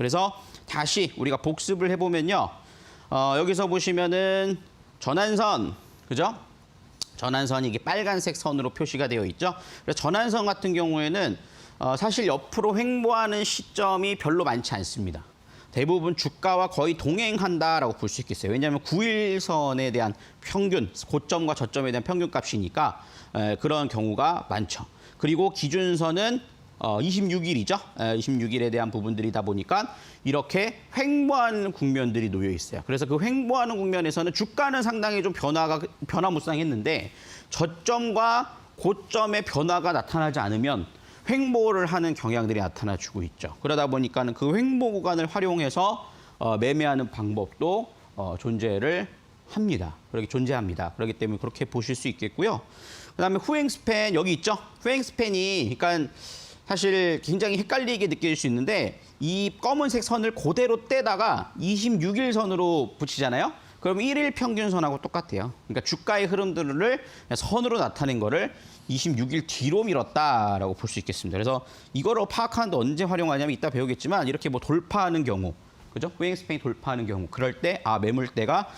그래서 다시 우리가 복습을 해보면요. 여기서 보시면은 전환선, 그죠? 전환선이 이게 빨간색 선으로 표시가 되어 있죠. 그래서 전환선 같은 경우에는 사실 옆으로 횡보하는 시점이 별로 많지 않습니다. 대부분 주가와 거의 동행한다라고 볼 수 있겠어요. 왜냐하면 9일선에 대한 평균, 고점과 저점에 대한 평균값이니까 그런 경우가 많죠. 그리고 기준선은 26일이죠. 26일에 대한 부분들이다 보니까 이렇게 횡보하는 국면들이 놓여 있어요. 그래서 그 횡보하는 국면에서는 주가는 상당히 좀 변화무쌍했는데 저점과 고점의 변화가 나타나지 않으면 횡보를 하는 경향들이 나타나주고 있죠. 그러다 보니까는 그 횡보 구간을 활용해서 매매하는 방법도 존재를 합니다. 존재합니다. 그렇기 때문에 그렇게 보실 수 있겠고요. 그다음에 후행 스팬 여기 있죠. 후행 스팬이 그러니까 사실 굉장히 헷갈리게 느껴질 수 있는데 이 검은색 선을 그대로 떼다가 26일 선으로 붙이잖아요. 그럼 1일 평균선하고 똑같아요. 그러니까 주가의 흐름들을 선으로 나타낸 거를 26일 뒤로 밀었다라고 볼 수 있겠습니다. 그래서 이거를 파악하는데 언제 활용하냐면 이따 배우겠지만 이렇게 뭐 돌파하는 경우, 그죠? 후행 스팬이 돌파하는 경우, 그럴 때 매물대가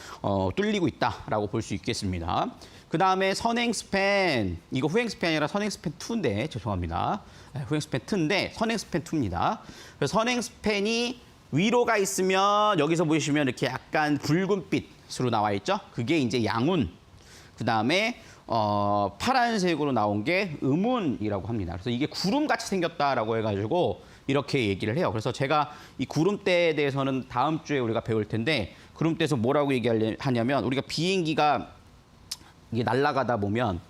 뚫리고 있다라고 볼 수 있겠습니다. 그 다음에 선행 스팬, 이거 후행 스팬이 아니라 선행 스팬 2인데 죄송합니다. 후행 스팬 2인데 선행 스팬 2입니다. 그래서 선행 스팬이 위로가 있으면 여기서 보시면 이렇게 약간 붉은빛으로 나와 있죠. 그게 이제 양운. 그 다음에 파란색으로 나온 게 음운이라고 합니다. 그래서 이게 구름같이 생겼다라고 해가지고 이렇게 얘기를 해요. 그래서 제가 이 구름대에 대해서는 다음 주에 우리가 배울 텐데 구름대에서 뭐라고 얘기하냐면 우리가 비행기가 이게 날아가다 보면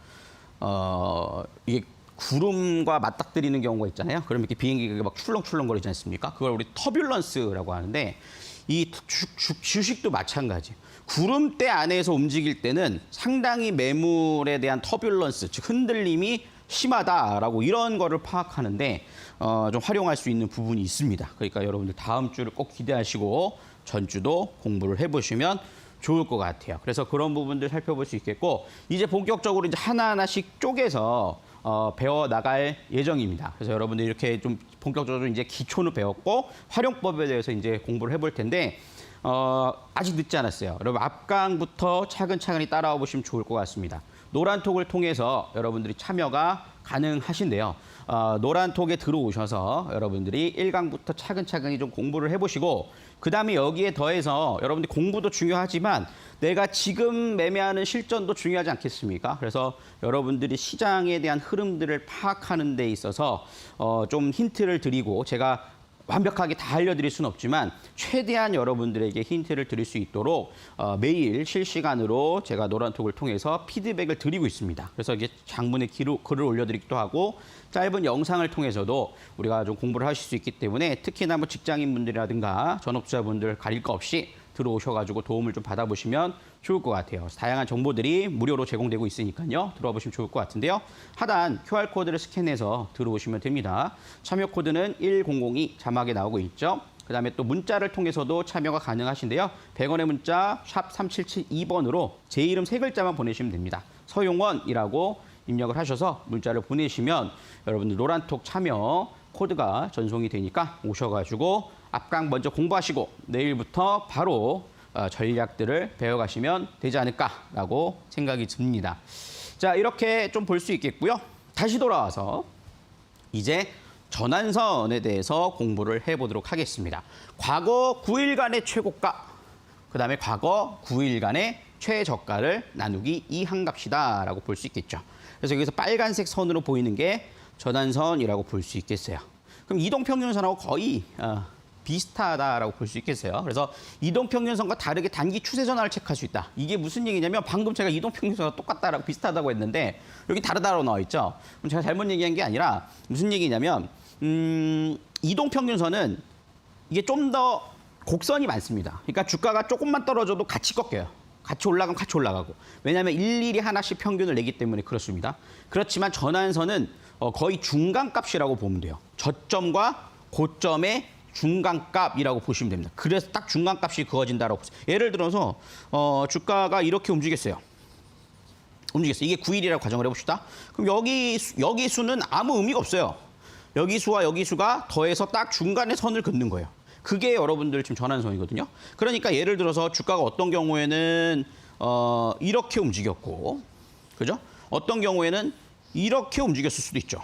이게 구름과 맞닥뜨리는 경우가 있잖아요. 그러면 이렇게 비행기가 막 출렁출렁거리지 않습니까? 그걸 우리 터뷸런스라고 하는데 이 주식도 마찬가지. 구름대 안에서 움직일 때는 상당히 매물에 대한 터뷸런스, 즉 흔들림이 심하다라고 이런 거를 파악하는데 좀 활용할 수 있는 부분이 있습니다. 그러니까 여러분들 다음 주를 꼭 기대하시고 전주도 공부를 해보시면 좋을 것 같아요. 그래서 그런 부분들 살펴볼 수 있겠고 이제 본격적으로 이제 하나하나씩 쪼개서 배워 나갈 예정입니다. 그래서 여러분들 이렇게 좀 본격적으로 이제 기초는 배웠고 활용법에 대해서 이제 공부를 해볼 텐데 아직 늦지 않았어요. 여러분 앞강부터 차근차근히 따라와 보시면 좋을 것 같습니다. 노란톡을 통해서 여러분들이 참여가 가능하신데요. 노란톡에 들어오셔서 여러분들이 1강부터 차근차근히 좀 공부를 해보시고 그다음에 여기에 더해서 여러분들이 공부도 중요하지만 내가 지금 매매하는 실전도 중요하지 않겠습니까? 그래서 여러분들이 시장에 대한 흐름들을 파악하는 데 있어서 좀 힌트를 드리고 제가 완벽하게 다 알려드릴 수는 없지만 최대한 여러분들에게 힌트를 드릴 수 있도록 매일 실시간으로 제가 노란톡을 통해서 피드백을 드리고 있습니다. 그래서 이게 장문의 글을 올려드리기도 하고 짧은 영상을 통해서도 우리가 좀 공부를 하실 수 있기 때문에 특히나 뭐 직장인분들이라든가 전업자분들 가릴 거 없이 들어오셔가지고 도움을 좀 받아보시면 좋을 것 같아요. 다양한 정보들이 무료로 제공되고 있으니까요. 들어와 보시면 좋을 것 같은데요. 하단 QR코드를 스캔해서 들어오시면 됩니다. 참여 코드는 1002 자막에 나오고 있죠. 그다음에 또 문자를 통해서도 참여가 가능하신데요. 100원의 문자 샵 3772번으로 제 이름 3글자만 보내시면 됩니다. 서용원이라고 입력을 하셔서 문자를 보내시면 여러분들 노란톡 참여 코드가 전송이 되니까 오셔가지고 앞강 먼저 공부하시고 내일부터 바로 전략들을 배워가시면 되지 않을까라고 생각이 듭니다. 자, 이렇게 좀 볼 수 있겠고요. 다시 돌아와서 이제 전환선에 대해서 공부를 해보도록 하겠습니다. 과거 9일간의 최고가, 그다음에 과거 9일간의 최저가를 나누기 2한 값이다라고 볼 수 있겠죠. 그래서 여기서 빨간색 선으로 보이는 게 전환선이라고 볼 수 있겠어요. 그럼 이동평균선하고 거의 비슷하다라고 볼 수 있겠어요. 그래서 이동평균선과 다르게 단기 추세 전환을 체크할 수 있다. 이게 무슨 얘기냐면 방금 제가 이동평균선과 똑같다라고 비슷하다고 했는데 여기 다르다고 나와 있죠. 그럼 제가 잘못 얘기한 게 아니라 무슨 얘기냐면 이동평균선은 이게 좀 더 곡선이 많습니다. 그러니까 주가가 조금만 떨어져도 같이 꺾여요. 같이 올라가면 같이 올라가고. 왜냐하면 일일이 하나씩 평균을 내기 때문에 그렇습니다. 그렇지만 전환선은 거의 중간값이라고 보면 돼요. 저점과 고점의 중간값이라고 보시면 됩니다. 그래서 딱 중간값이 그어진다라고 보세요. 예를 들어서 주가가 이렇게 움직였어요. 이게 9일이라고 가정을 해봅시다. 그럼 여기 수는 아무 의미가 없어요. 여기 수와 여기 수가 더해서 딱 중간에 선을 긋는 거예요. 그게 여러분들 지금 전환선이거든요. 그러니까 예를 들어서 주가가 어떤 경우에는 이렇게 움직였고, 그죠? 어떤 경우에는 이렇게 움직였을 수도 있죠.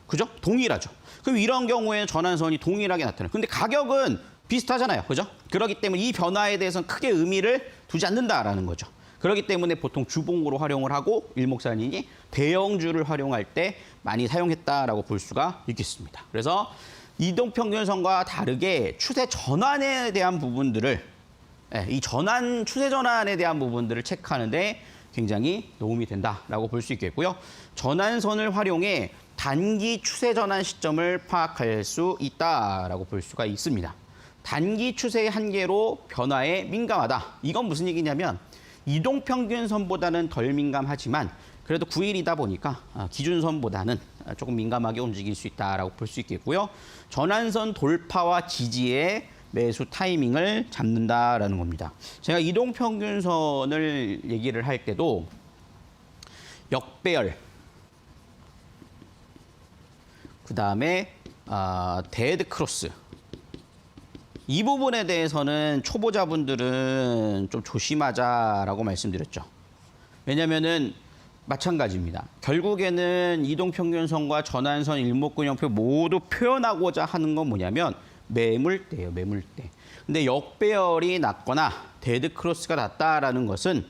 그죠? 동일하죠. 그럼 이런 경우에 전환선이 동일하게 나타나요. 근데 가격은 비슷하잖아요. 그죠? 그렇기 때문에 이 변화에 대해서는 크게 의미를 두지 않는다라는 거죠. 그렇기 때문에 보통 주봉으로 활용을 하고 일목산인이 대형주를 활용할 때 많이 사용했다라고 볼 수가 있겠습니다. 그래서 이동평균선과 다르게 추세 전환에 대한 부분들을 이 추세 전환에 대한 부분들을 체크하는데 굉장히 도움이 된다라고 볼 수 있겠고요. 전환선을 활용해 단기 추세 전환 시점을 파악할 수 있다라고 볼 수가 있습니다. 단기 추세의 한계로 변화에 민감하다. 이건 무슨 얘기냐면 이동평균선보다는 덜 민감하지만 그래도 9일이다 보니까 기준선보다는 조금 민감하게 움직일 수 있다라고 볼 수 있겠고요. 전환선 돌파와 지지의 매수 타이밍을 잡는다라는 겁니다. 제가 이동평균선을 얘기를 할 때도 역배열, 그다음에 데드 크로스, 이 부분에 대해서는 초보자분들은 좀 조심하자라고 말씀드렸죠. 왜냐면은 마찬가지입니다. 결국에는 이동평균선과 전환선 일목균형표 모두 표현하고자 하는 건 뭐냐면 매물대예요, 매물대. 근데 역배열이 낮거나 데드 크로스가 낮다라는 것은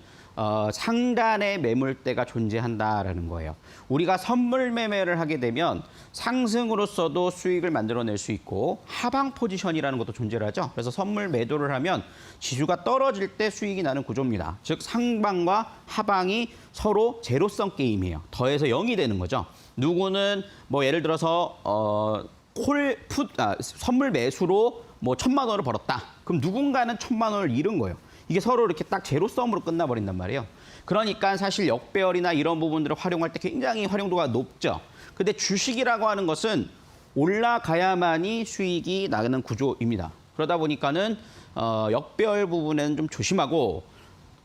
상단의 매물대가 존재한다라는 거예요. 우리가 선물 매매를 하게 되면 상승으로서도 수익을 만들어낼 수 있고 하방 포지션이라는 것도 존재를 하죠. 그래서 선물 매도를 하면 지수가 떨어질 때 수익이 나는 구조입니다. 즉 상방과 하방이 서로 제로성 게임이에요. 더해서 0이 되는 거죠. 누구는 뭐 예를 들어서 선물 매수로 뭐 1,000만 원을 벌었다. 그럼 누군가는 1,000만 원을 잃은 거예요. 이게 서로 이렇게 딱 제로섬으로 끝나버린단 말이에요. 그러니까 사실 역배열이나 이런 부분들을 활용할 때 굉장히 활용도가 높죠. 근데 주식이라고 하는 것은 올라가야만이 수익이 나는 구조입니다. 그러다 보니까는 역배열 부분에는 좀 조심하고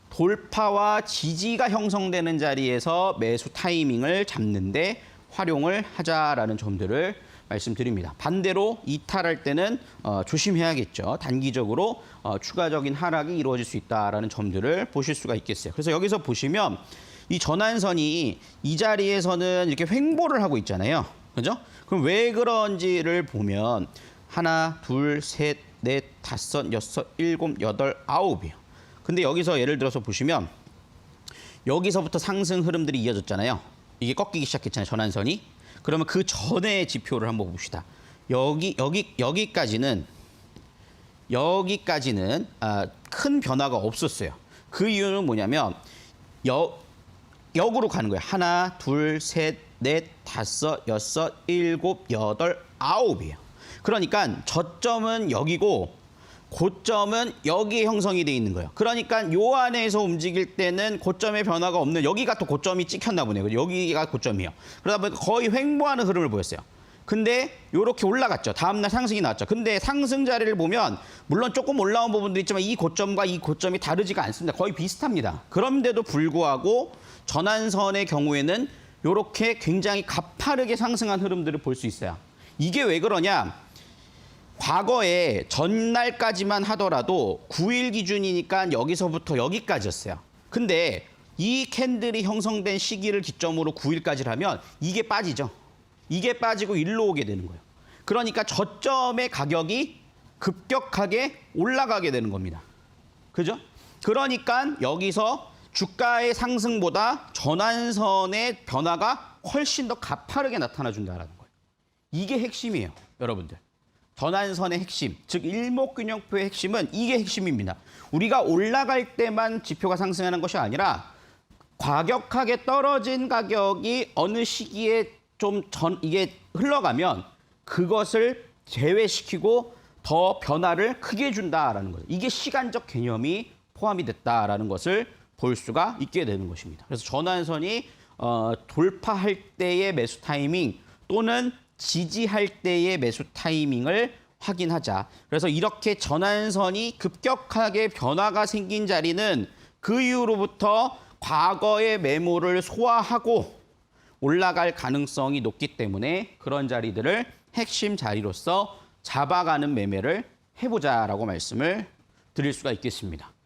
돌파와 지지가 형성되는 자리에서 매수 타이밍을 잡는데 활용을 하자라는 점들을 말씀드립니다. 반대로 이탈할 때는 조심해야겠죠. 단기적으로 추가적인 하락이 이루어질 수 있다는 점들을 보실 수가 있겠어요. 그래서 여기서 보시면 이 전환선이 이 자리에서는 이렇게 횡보를 하고 있잖아요. 그죠? 그럼 왜 그런지를 보면 하나, 둘, 셋, 넷, 다섯, 여섯, 일곱, 여덟, 아홉이에요. 근데 여기서 예를 들어서 보시면 여기서부터 상승 흐름들이 이어졌잖아요. 이게 꺾이기 시작했잖아요. 전환선이. 그러면 그 전의 지표를 한번 봅시다. 여기까지는 큰 변화가 없었어요. 그 이유는 뭐냐면 역으로 가는 거예요. 하나, 둘, 셋, 넷, 다섯, 여섯, 일곱, 여덟, 아홉이에요. 그러니까 저점은 여기고 고점은 여기에 형성이 돼 있는 거예요. 그러니까 요 안에서 움직일 때는 고점의 변화가 없는 여기가 또 고점이 찍혔나 보네요. 여기가 고점이에요. 그러다 보니까 거의 횡보하는 흐름을 보였어요. 근데 이렇게 올라갔죠. 다음날 상승이 나왔죠. 근데 상승 자리를 보면 물론 조금 올라온 부분도 있지만 이 고점과 이 고점이 다르지가 않습니다. 거의 비슷합니다. 그런데도 불구하고 전환선의 경우에는 이렇게 굉장히 가파르게 상승한 흐름들을 볼 수 있어요. 이게 왜 그러냐? 과거에 전날까지만 하더라도 9일 기준이니까 여기서부터 여기까지였어요. 근데 이 캔들이 형성된 시기를 기점으로 9일까지를 하면 이게 빠지죠. 이게 빠지고 일로 오게 되는 거예요. 그러니까 저점의 가격이 급격하게 올라가게 되는 겁니다. 그죠? 그러니까 여기서 주가의 상승보다 전환선의 변화가 훨씬 더 가파르게 나타나준다는 거예요. 이게 핵심이에요, 여러분들. 전환선의 핵심, 즉 일목균형표의 핵심은 이게 핵심입니다. 우리가 올라갈 때만 지표가 상승하는 것이 아니라 과격하게 떨어진 가격이 어느 시기에 이게 흘러가면 그것을 제외시키고 더 변화를 크게 준다라는 거죠. 이게 시간적 개념이 포함이 됐다라는 것을 볼 수가 있게 되는 것입니다. 그래서 전환선이 돌파할 때의 매수 타이밍 또는 지지할 때의 매수 타이밍을 확인하자. 그래서 이렇게 전환선이 급격하게 변화가 생긴 자리는 그 이후로부터 과거의 매물을 소화하고 올라갈 가능성이 높기 때문에 그런 자리들을 핵심 자리로서 잡아가는 매매를 해보자라고 말씀을 드릴 수가 있겠습니다.